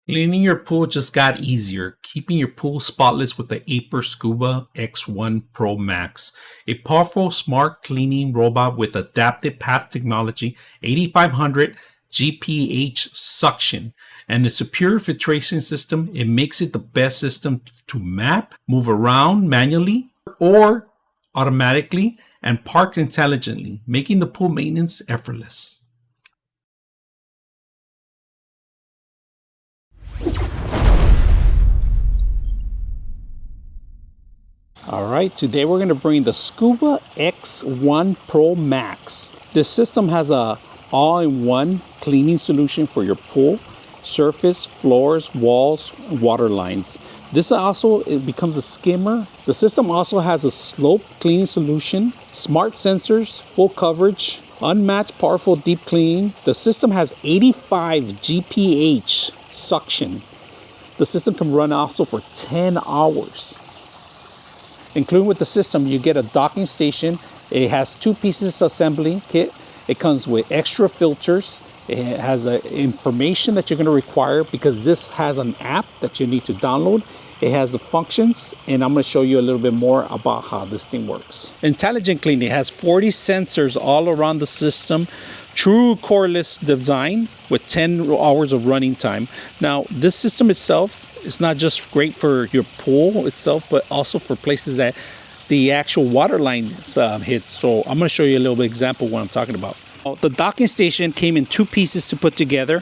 Cleaning your pool just got easier, keeping your pool spotless with the Aiper Scuba X1 Pro Max, a powerful smart cleaning robot with adaptive path technology, 8500 GPH suction, and a superior filtration system. It makes it the best system to map, move around manually or automatically, and park intelligently, making the pool maintenance effortless. Alright, today we're going to bring the Scuba X1 Pro Max. This system has a all-in-one cleaning solution for your pool, surface, floors, walls, water lines. This also becomes a skimmer. The system also has a slope cleaning solution, smart sensors, full coverage, unmatched powerful deep cleaning. The system has 85 GPH suction. The system can run also for 10 hours. Including with the system, you get a docking station. It has 2 pieces assembly kit. It comes with extra filters. It has information that you're going to require because this has an app that you need to download. It has the functions, and I'm going to show you a little bit more about how this thing works. Intelligent cleaning has 40 sensors all around the system. True cordless design with 10 hours of running time. Now, this system itself is not just great for your pool itself, but also for places that the actual water line hits. So I'm going to show you a little bit example of what I'm talking about. The docking station came in 2 pieces to put together.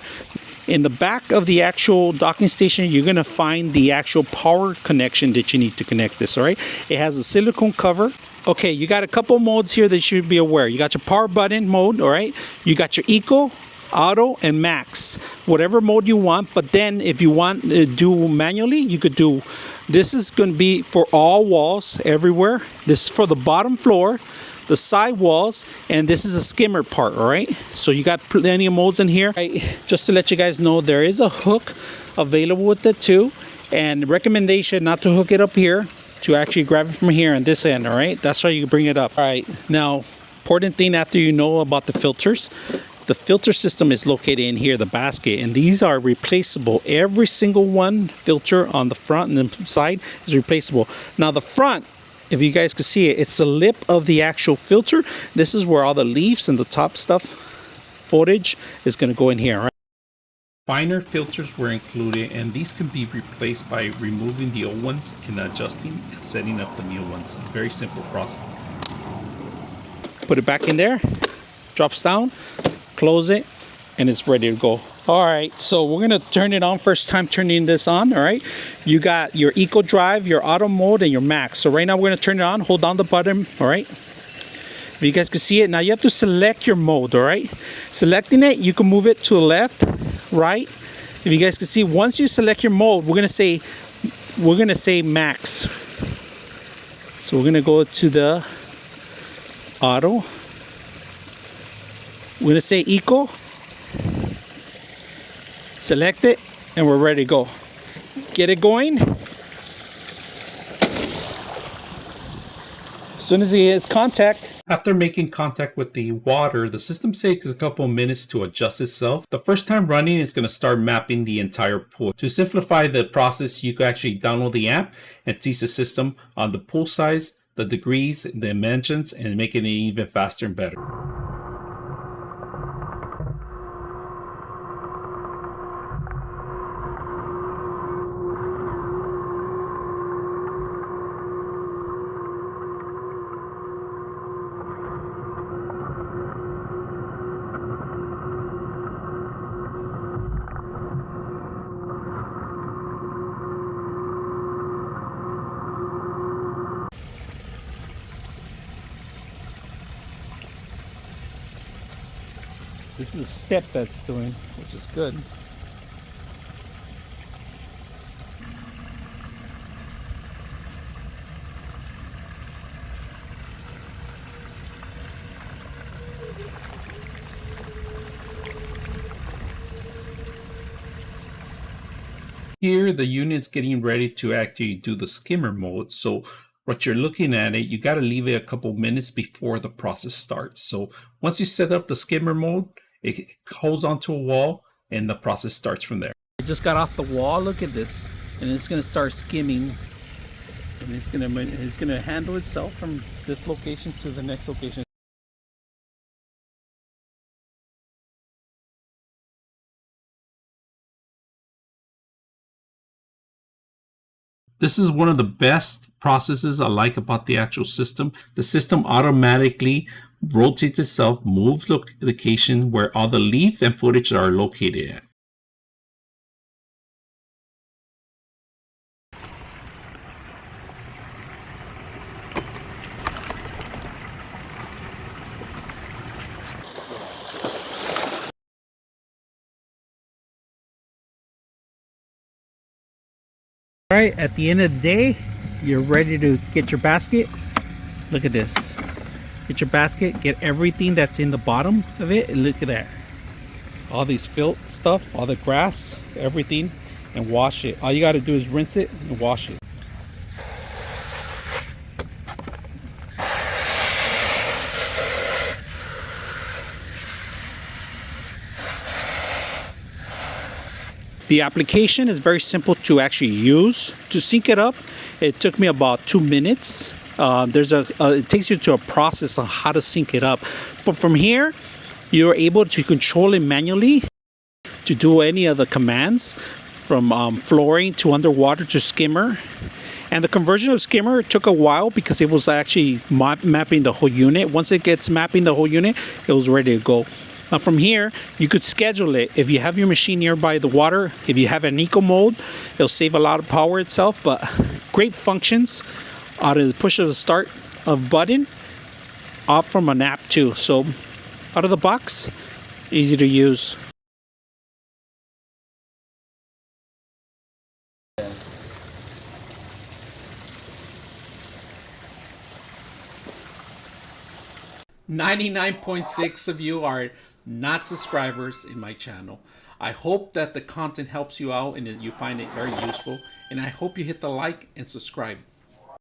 In the back of the actual docking station, you're going to find the actual power connection that you need to connect this, all right? It has a silicone cover. Okay, you got a couple modes here that you should be aware. You got your power button mode, all right? You got your eco, auto, and max, whatever mode you want. But then if you want to do manually, you could do, this is going to be for all walls everywhere. This is for the bottom floor, the side walls, and this is a skimmer part, all right? So you got plenty of modes in here. Right, just to let you guys know, there is a hook available with it too, and recommendation not to hook it up here, to actually grab it from here on this end, all right? That's how you bring it up. All right, now, important thing after you know about the filters, the filter system is located in here, the basket, and these are replaceable. Every single one filter on the front and the side is replaceable. Now the front, if you guys can see it, it's the lip of the actual filter. This is where all the leaves and the top stuff, footage, is gonna go in here, all right? Finer filters were included, and these can be replaced by removing the old ones and adjusting and setting up the new ones. A very simple process. Put it back in there, drops down, close it, and it's ready to go. All right, so we're gonna turn it on. First time turning this on, all right? You got your eco drive, your auto mode, and your max. So right now we're gonna turn it on, hold down the button, all right? If you guys can see it, now you have to select your mode, all right? Selecting it, you can move it to the left, right. If you guys can see, once you select your mode, we're gonna say max. So we're gonna go to the auto. We're gonna say eco. Select it, and we're ready to go. Get it going. As soon as it hits contact. After making contact with the water, the system takes a couple minutes to adjust itself. The first time running, it's going to start mapping the entire pool. To simplify the process, you can actually download the app and teach the system on the pool size, the degrees, the dimensions, and making it even faster and better. This is a step that's doing, which is good. Here, the unit's getting ready to actually do the skimmer mode. So what you're looking at it, you got to leave it a couple minutes before the process starts. So once you set up the skimmer mode, it holds onto a wall and the process starts from there. It just got off the wall. Look at this, and it's gonna start skimming, and it's gonna handle itself from this location to the next location. This is one of the best processes I like about the actual system. The system automatically rotates itself, moves location where all the leaf and footage are located at. All right, at the end of the day, you're ready to get your basket. Look at this. Get your basket, get everything that's in the bottom of it, and look at that. All these filth stuff, all the grass, everything, and wash it. All you got to do is rinse it and wash it. The application is very simple to actually use. To sync it up, it took me about 2 minutes. It takes you to a process on how to sync it up. But from here, you're able to control it manually to do any of the commands from flooring to underwater to skimmer. And the conversion of skimmer took a while because it was actually mapping the whole unit. Once it gets mapping the whole unit, it was ready to go. Now from here, you could schedule it. If you have your machine nearby the water, if you have an eco mode, it'll save a lot of power itself, but great functions out of the push of the start of button, off from an app too. So out of the box, easy to use. .6 of you are not subscribers in my channel. I hope that the content helps you out and that you find it very useful, and I hope you hit the like and subscribe.